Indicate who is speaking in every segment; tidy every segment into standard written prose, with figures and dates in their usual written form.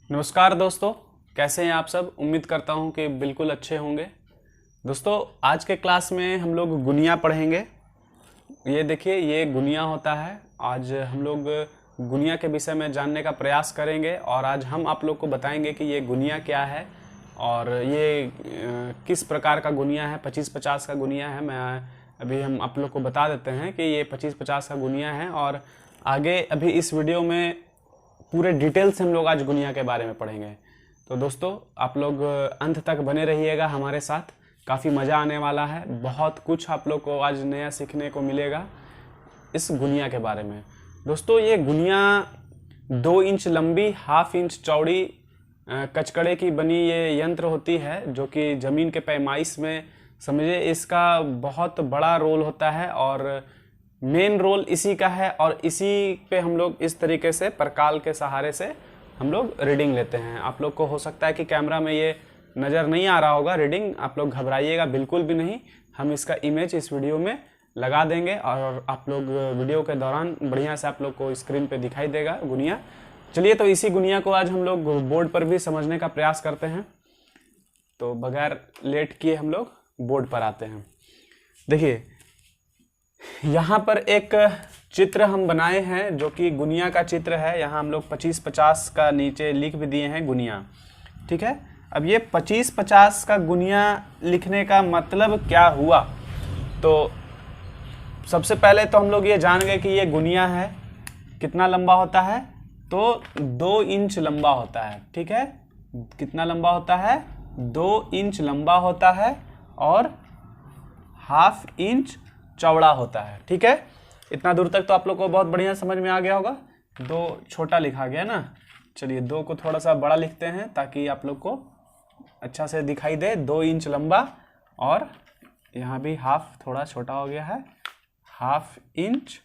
Speaker 1: नमस्कार दोस्तों, कैसे हैं आप सब। उम्मीद करता हूं कि बिल्कुल अच्छे होंगे। दोस्तों, आज के क्लास में हम लोग गुनिया पढ़ेंगे। ये देखिए, ये गुनिया होता है। आज हम लोग गुनिया के विषय में जानने का प्रयास करेंगे और आज हम आप लोग को बताएंगे कि ये गुनिया क्या है और ये किस प्रकार का गुनिया है। 25-50 का गुनिया है। अभी हम आप लोग को बता देते हैं कि ये 25-50 का गुनिया है और आगे अभी इस वीडियो में पूरे डिटेल से हम लोग आज गुनिया के बारे में पढ़ेंगे। तो दोस्तों, आप लोग अंत तक बने रहिएगा हमारे साथ। काफ़ी मज़ा आने वाला है। बहुत कुछ आप लोग को आज नया सीखने को मिलेगा इस गुनिया के बारे में। दोस्तों, ये गुनिया 2 इंच लंबी, 1/2 इंच चौड़ी कचकड़े की बनी ये यंत्र होती है जो कि ज़मीन के पैमाइश में समझिए इसका बहुत बड़ा रोल होता है और मेन रोल इसी का है। और इसी पे हम लोग इस तरीके से परकाल के सहारे से हम लोग रीडिंग लेते हैं। आप लोग को हो सकता है कि कैमरा में ये नज़र नहीं आ रहा होगा रीडिंग, आप लोग घबराइएगा बिल्कुल भी नहीं। हम इसका इमेज इस वीडियो में लगा देंगे और आप लोग वीडियो के दौरान बढ़िया से आप लोग को स्क्रीन पे दिखाई देगा गुनिया। चलिए, तो इसी गुनिया को आज हम लोग बोर्ड पर भी समझने का प्रयास करते हैं। तो बगैर लेट किए हम लोग बोर्ड पर आते हैं। देखिए, यहाँ पर एक चित्र हम बनाए हैं जो कि गुनिया का चित्र है। यहाँ हम लोग 25-50 का नीचे लिख भी दिए हैं गुनिया, ठीक है। अब ये 25-50 का गुनिया लिखने का मतलब क्या हुआ, तो सबसे पहले तो हम लोग ये जान गए कि ये गुनिया है। कितना लंबा होता है, तो 2 इंच लंबा होता है, ठीक है। कितना लंबा होता है, 2 इंच लंबा होता है और 1/2 इंच चौड़ा होता है, ठीक है। इतना दूर तक तो आप लोग को बहुत बढ़िया समझ में आ गया होगा। 2 छोटा लिखा गया ना। चलिए, 2 को थोड़ा सा बड़ा लिखते हैं ताकि आप लोग को अच्छा से दिखाई दे। 2 इंच लंबा और यहाँ भी 1/2 थोड़ा छोटा हो गया है, 1/2 इंच,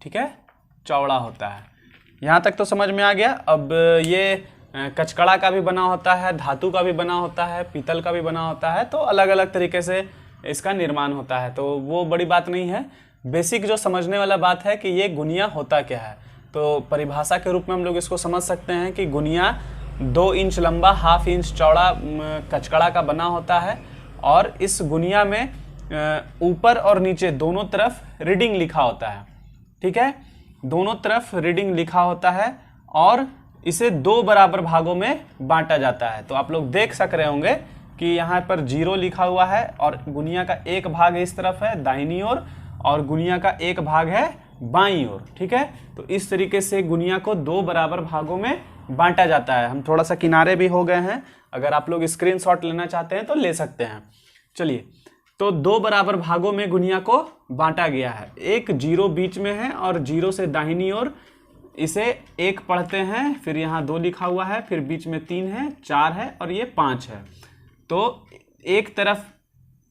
Speaker 1: ठीक है, चौड़ा होता है। यहाँ तक तो समझ में आ गया। अब ये कचकड़ा का भी बना होता है, धातु का भी बना होता है, पीतल का भी बना होता है। तो अलग अलग तरीके से इसका निर्माण होता है, तो वो बड़ी बात नहीं है। बेसिक जो समझने वाला बात है कि ये गुनिया होता क्या है, तो परिभाषा के रूप में हम लोग इसको समझ सकते हैं कि गुनिया 2 इंच लंबा, 1/2 इंच चौड़ा कचकड़ा का बना होता है और इस गुनिया में ऊपर और नीचे दोनों तरफ रीडिंग लिखा होता है, ठीक है। दोनों तरफ रीडिंग लिखा होता है और इसे 2 बराबर भागों में बांटा जाता है। तो आप लोग देख सक रहे होंगे कि यहाँ पर 0 लिखा हुआ है और गुनिया का एक भाग इस तरफ है दाहिनी ओर और गुनिया का एक भाग है बाईं ओर, ठीक है। तो इस तरीके से गुनिया को 2 बराबर भागों में बांटा जाता है। हम थोड़ा सा किनारे भी हो गए हैं, अगर आप लोग स्क्रीनशॉट लेना चाहते हैं तो ले सकते हैं। चलिए, तो 2 बराबर भागों में गुनिया को बांटा गया है। एक 0 बीच में है और 0 से दाहिनी ओर इसे 1 पढ़ते हैं, फिर यहाँ 2 लिखा हुआ है, फिर बीच में 3 है, 4 है और ये 5 है। तो एक तरफ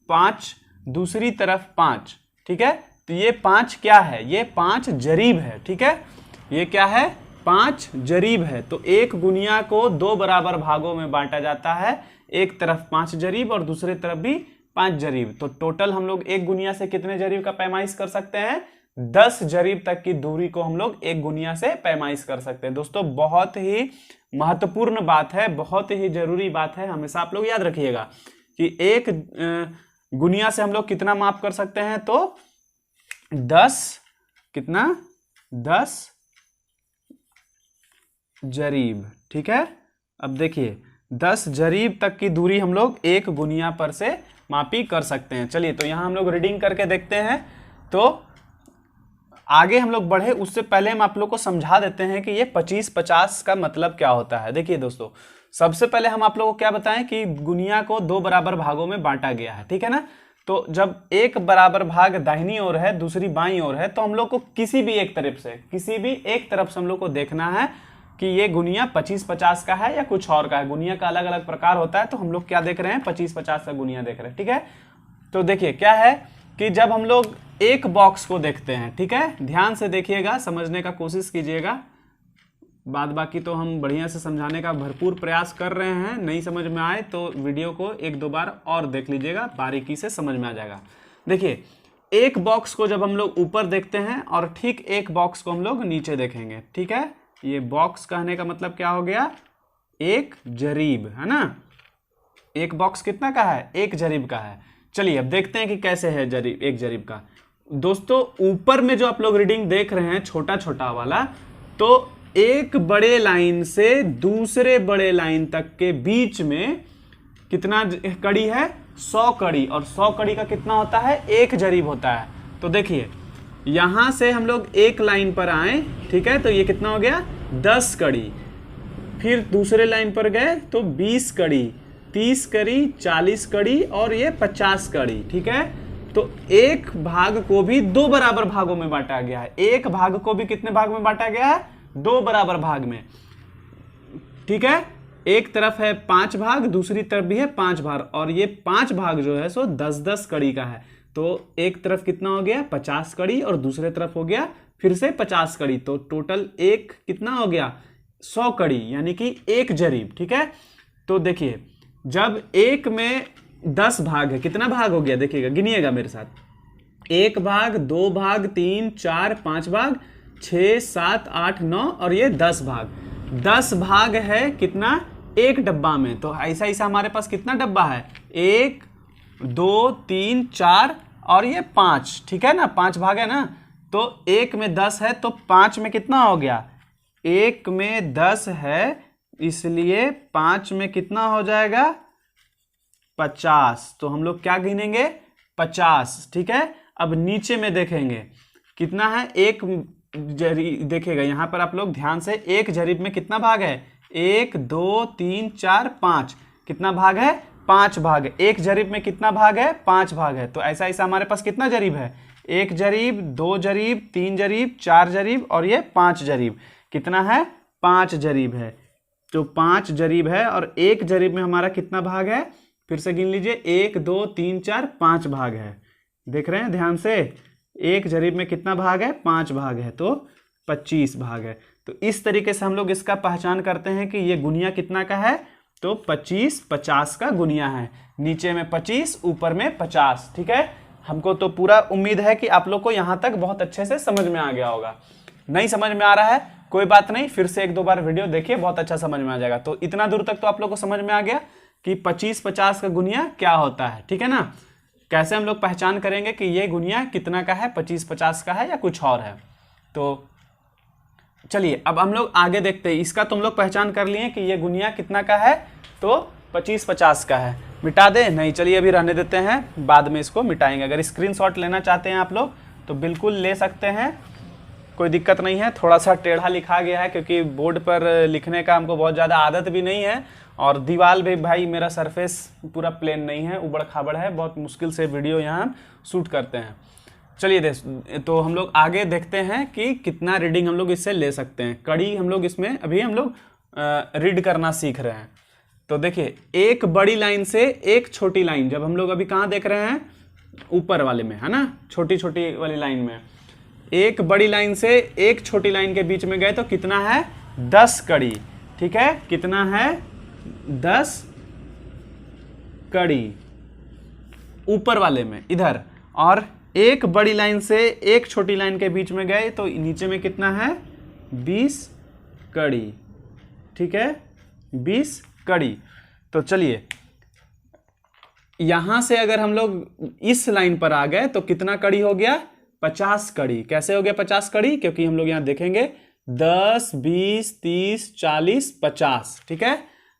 Speaker 1: 5, दूसरी तरफ 5, ठीक है। तो ये 5 क्या है, ये 5 जरीब है, ठीक है। ये क्या है, 5 जरीब है। तो एक गुनिया को 2 बराबर भागों में बांटा जाता है। एक तरफ 5 जरीब और दूसरी तरफ भी 5 जरीब। तो टोटल हम लोग एक गुनिया से कितने जरीब का पैमाइश कर सकते हैं, 10 जरीब तक की दूरी को हम लोग एक गुनिया से पैमाइश कर सकते हैं। दोस्तों, बहुत ही महत्वपूर्ण बात है, बहुत ही जरूरी बात है। हमेशा आप लोग याद रखिएगा कि एक गुनिया से हम लोग कितना माप कर सकते हैं, तो 10 कितना 10 जरीब, ठीक है। अब देखिए, 10 जरीब तक की दूरी हम लोग एक गुनिया पर से मापी कर सकते हैं। चलिए, तो यहां हम लोग रीडिंग करके देखते हैं। तो आगे हम लोग बढ़े उससे पहले हम आप लोग को समझा देते हैं कि ये 25-50 का मतलब क्या होता है। देखिए दोस्तों, सबसे पहले हम आप लोग को क्या बताएं कि गुनिया को 2 बराबर भागों में बांटा गया है, ठीक है ना। तो जब एक बराबर भाग दाहिनी ओर है, दूसरी बाईं ओर है, तो हम लोग को किसी भी एक तरफ से हम लोग को देखना है कि ये गुनिया 25-50 का है या कुछ और का है। गुनिया का अलग अलग प्रकार होता है, तो हम लोग क्या देख रहे हैं, 25-50 का गुनिया देख रहे हैं, ठीक है। तो देखिए क्या है कि जब हम लोग एक बॉक्स को देखते हैं, ठीक है, ध्यान से देखिएगा, समझने का कोशिश कीजिएगा। बाद बाकी तो हम बढ़िया से समझाने का भरपूर प्रयास कर रहे हैं। नहीं समझ में आए तो वीडियो को 1-2 बार और देख लीजिएगा, बारीकी से समझ में आ जाएगा। देखिए, एक बॉक्स को जब हम लोग ऊपर देखते हैं और ठीक एक बॉक्स को हम लोग नीचे देखेंगे, ठीक है। ये बॉक्स कहने का मतलब क्या हो गया, एक जरीब, है ना। एक बॉक्स कितना का है, एक जरीब का है। चलिए अब देखते हैं कि कैसे है जरीब, एक जरीब का। दोस्तों ऊपर में जो आप लोग रीडिंग देख रहे हैं छोटा छोटा वाला, तो एक बड़े लाइन से दूसरे बड़े लाइन तक के बीच में कितना कड़ी है, 100 कड़ी, और 100 कड़ी का कितना होता है, एक जरीब होता है। तो देखिए यहां से हम लोग एक लाइन पर आए, ठीक है, तो ये कितना हो गया, 10 कड़ी। फिर दूसरे लाइन पर गए तो 20 कड़ी, 30 कड़ी, 40 कड़ी और ये 50 कड़ी, ठीक है। तो एक भाग को भी 2 बराबर भागों में बांटा गया है। एक भाग को भी कितने भाग में बांटा गया है, 2 बराबर भाग में, ठीक है। एक तरफ है 5 भाग, दूसरी तरफ भी है 5 भाग, और ये 5 भाग जो है सो 10-10 कड़ी का है। तो एक तरफ कितना हो गया, 50 कड़ी, और दूसरे तरफ हो गया फिर से 50 कड़ी। तो टोटल एक कितना हो गया, 100 कड़ी, यानी कि एक जरीब, ठीक है। तो देखिए जब एक में 10 भाग है, कितना भाग हो गया, देखिएगा, गिनिएगा मेरे साथ। 1 भाग, 2 भाग, 3, 4, 5 भाग, 6, 7, 8, 9 और ये 10 भाग। 10 भाग है कितना, एक डब्बा में। तो ऐसा ऐसा हमारे पास कितना डब्बा है, 1, 2, 3, 4 और ये 5, ठीक है ना, 5 भाग है ना। तो एक में 10 है तो 5 में कितना हो गया, एक में 10 है, इसलिए 5 में कितना हो जाएगा, 50। तो हम लोग क्या गिनेंगे, 50, ठीक है। अब नीचे में देखेंगे कितना है, एक जरीब, देखेगा यहाँ पर आप लोग ध्यान से, एक जरीब में कितना भाग है, 1, 2, 3, 4, 5, कितना भाग है, 5 भाग। एक जरीब में कितना भाग है, 5 भाग है। तो ऐसा ऐसा हमारे पास कितना जरीब है, 1 जरीब, 2 जरीब, 3 जरीब, 4 जरीब और ये 5 जरीब। कितना है, 5 जरीब है। तो 5 जरीब है, और एक जरीब में हमारा कितना भाग है, फिर से गिन लीजिए, 1, 2, 3, 4, 5 भाग है। देख रहे हैं ध्यान से, एक जरीब में कितना भाग है, 5 भाग है, तो 25 भाग है। तो इस तरीके से हम लोग इसका पहचान करते हैं कि ये गुनिया कितना का है, तो 25 50 का गुनिया है। नीचे में 25, ऊपर में 50, ठीक है। हमको तो पूरा उम्मीद है कि आप लोग को यहाँ तक बहुत अच्छे से समझ में आ गया होगा। नहीं समझ में आ रहा है कोई बात नहीं, फिर से 1-2 बार वीडियो देखिए, बहुत अच्छा समझ में आ जाएगा। तो इतना दूर तक तो आप लोग को समझ में आ गया कि 25-50 का गुनिया क्या होता है, ठीक है ना। कैसे हम लोग पहचान करेंगे कि ये गुनिया कितना का है, 25-50 का है या कुछ और है। तो चलिए अब हम लोग आगे देखते हैं। इसका तुम लोग पहचान कर लिए कि ये गुनिया कितना का है, तो 25-50 का है। मिटा दे, नहीं, चलिए अभी रहने देते हैं, बाद में इसको मिटाएंगे। अगर स्क्रीनशॉट लेना चाहते हैं आप लोग तो बिल्कुल ले सकते हैं, कोई दिक्कत नहीं है। थोड़ा सा टेढ़ा लिखा गया है क्योंकि बोर्ड पर लिखने का हमको बहुत ज़्यादा आदत भी नहीं है, और दीवार भी भाई मेरा सरफेस पूरा प्लेन नहीं है, उबड़ खाबड़ है, बहुत मुश्किल से वीडियो यहाँ शूट करते हैं। चलिए तो हम लोग आगे देखते हैं कि कितना रीडिंग हम लोग इससे ले सकते हैं। कड़ी हम लोग इसमें अभी हम लोग रीड करना सीख रहे हैं। तो देखिए एक बड़ी लाइन से एक छोटी लाइन, जब हम लोग अभी कहाँ देख रहे हैं, ऊपर वाले में, है ना, छोटी छोटी वाली लाइन में, एक बड़ी लाइन से एक छोटी लाइन के बीच में गए तो कितना है, 10 कड़ी, ठीक है। कितना है, 10 कड़ी ऊपर वाले में इधर, और एक बड़ी लाइन से एक छोटी लाइन के बीच में गए तो नीचे में कितना है, 20 कड़ी, ठीक है, 20 कड़ी। तो चलिए यहां से अगर हम लोग इस लाइन पर आ गए तो कितना कड़ी हो गया, 50 कड़ी। कैसे हो गया 50 कड़ी, क्योंकि हम लोग यहां देखेंगे 10, 20, 30, 40, 50, ठीक है।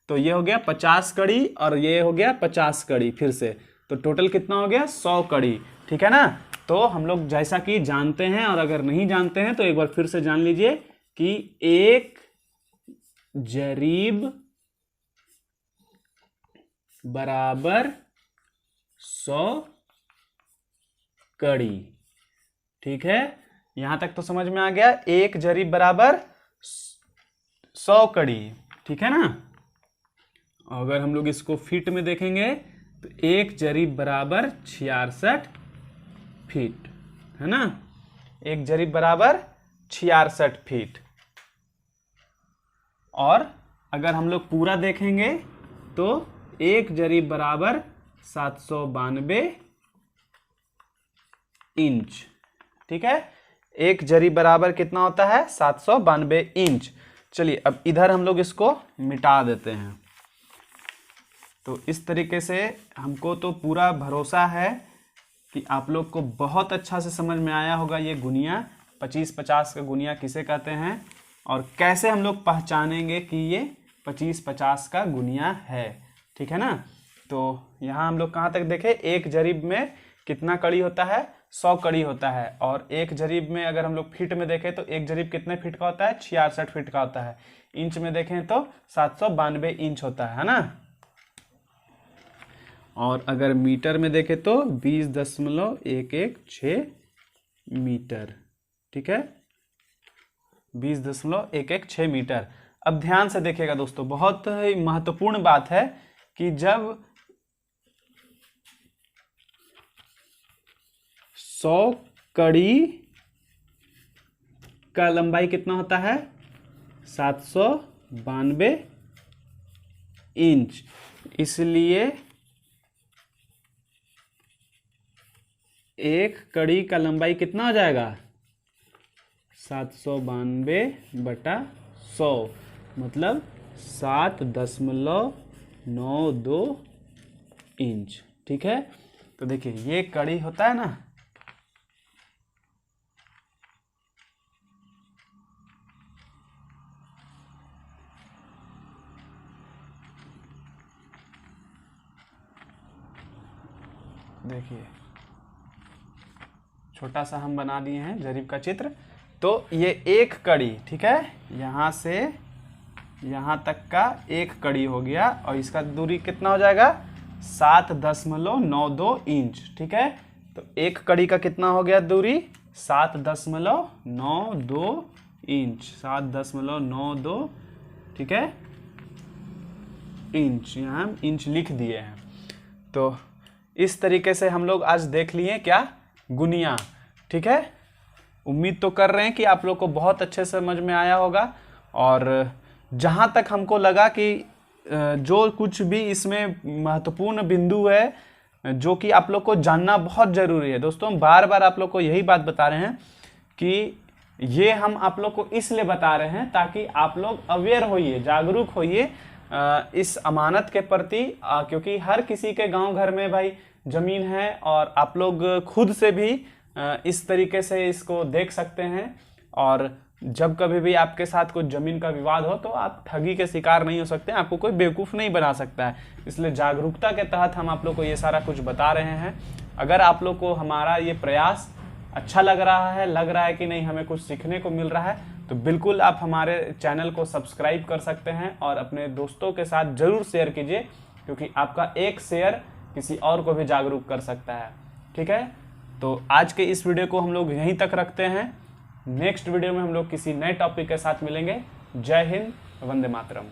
Speaker 1: तो ये हो गया 50 कड़ी और ये हो गया 50 कड़ी फिर से, तो टोटल कितना हो गया, 100 कड़ी, ठीक है ना। तो हम लोग जैसा कि जानते हैं, और अगर नहीं जानते हैं तो एक बार फिर से जान लीजिए कि एक जरीब बराबर 100 कड़ी, ठीक है। यहां तक तो समझ में आ गया, एक जरीब बराबर 100 कड़ी, ठीक है ना। अगर हम लोग इसको फीट में देखेंगे तो एक जरीब बराबर 66 फीट, है ना। एक जरीब बराबर 66 फीट। और अगर हम लोग पूरा देखेंगे तो एक जरीब बराबर 792 इंच, ठीक है। एक जरीब बराबर कितना होता है, 792 इंच। चलिए अब इधर हम लोग इसको मिटा देते हैं। तो इस तरीके से हमको तो पूरा भरोसा है कि आप लोग को बहुत अच्छा से समझ में आया होगा ये गुनिया 25-50 का गुनिया किसे कहते हैं और कैसे हम लोग पहचानेंगे कि ये 25-50 का गुनिया है। ठीक है ना। तो यहाँ हम लोग कहाँ तक देखें, एक जरीब में कितना कड़ी होता है, 100 कड़ी होता है। और एक जरीब में अगर हम लोग फीट में देखें तो एक जरीब कितने फीट का होता है, 66 फीट का होता है। इंच में देखें तो 792 इंच होता है ना। और अगर मीटर में देखें तो 20.116 मीटर। ठीक है, 20.116 मीटर। अब ध्यान से देखिएगा दोस्तों, बहुत ही महत्वपूर्ण बात है कि जब 100 कड़ी का लंबाई कितना होता है, 792 इंच। इसलिए एक कड़ी का लंबाई कितना हो जाएगा, 792/100 मतलब 7.92 इंच। ठीक है, तो देखिए ये कड़ी होता है ना, देखिए छोटा सा हम बना दिए हैं जरीब का चित्र। तो ये एक कड़ी, ठीक है, यहाँ से यहाँ तक का एक कड़ी हो गया और इसका दूरी कितना हो जाएगा, 7.92 इंच। ठीक है, तो एक कड़ी का कितना हो गया दूरी, 7.92 इंच, 7.92, ठीक है, इंच। यहाँ हम इंच लिख दिए हैं। तो इस तरीके से हम लोग आज देख लिए क्या, गुनिया। ठीक है, उम्मीद तो कर रहे हैं कि आप लोग को बहुत अच्छे से समझ में आया होगा। और जहाँ तक हमको लगा कि जो कुछ भी इसमें महत्वपूर्ण बिंदु है जो कि आप लोग को जानना बहुत ज़रूरी है। दोस्तों हम बार बार आप लोग को यही बात बता रहे हैं कि ये हम आप लोग को इसलिए बता रहे हैं ताकि आप लोग अवेयर होइए, जागरूक होइए इस अमानत के प्रति, क्योंकि हर किसी के गांव घर में भाई ज़मीन है और आप लोग खुद से भी इस तरीके से इसको देख सकते हैं। और जब कभी भी आपके साथ कोई ज़मीन का विवाद हो तो आप ठगी के शिकार नहीं हो सकते, आपको कोई बेवकूफ़ नहीं बना सकता है। इसलिए जागरूकता के तहत हम आप लोग को ये सारा कुछ बता रहे हैं। अगर आप लोग को हमारा ये प्रयास अच्छा लग रहा है कि नहीं, हमें कुछ सीखने को मिल रहा है, तो बिल्कुल आप हमारे चैनल को सब्सक्राइब कर सकते हैं और अपने दोस्तों के साथ ज़रूर शेयर कीजिए, क्योंकि आपका एक शेयर किसी और को भी जागरूक कर सकता है। ठीक है, तो आज के इस वीडियो को हम लोग यहीं तक रखते हैं। नेक्स्ट वीडियो में हम लोग किसी नए टॉपिक के साथ मिलेंगे। जय हिंद, वंदे मातरम।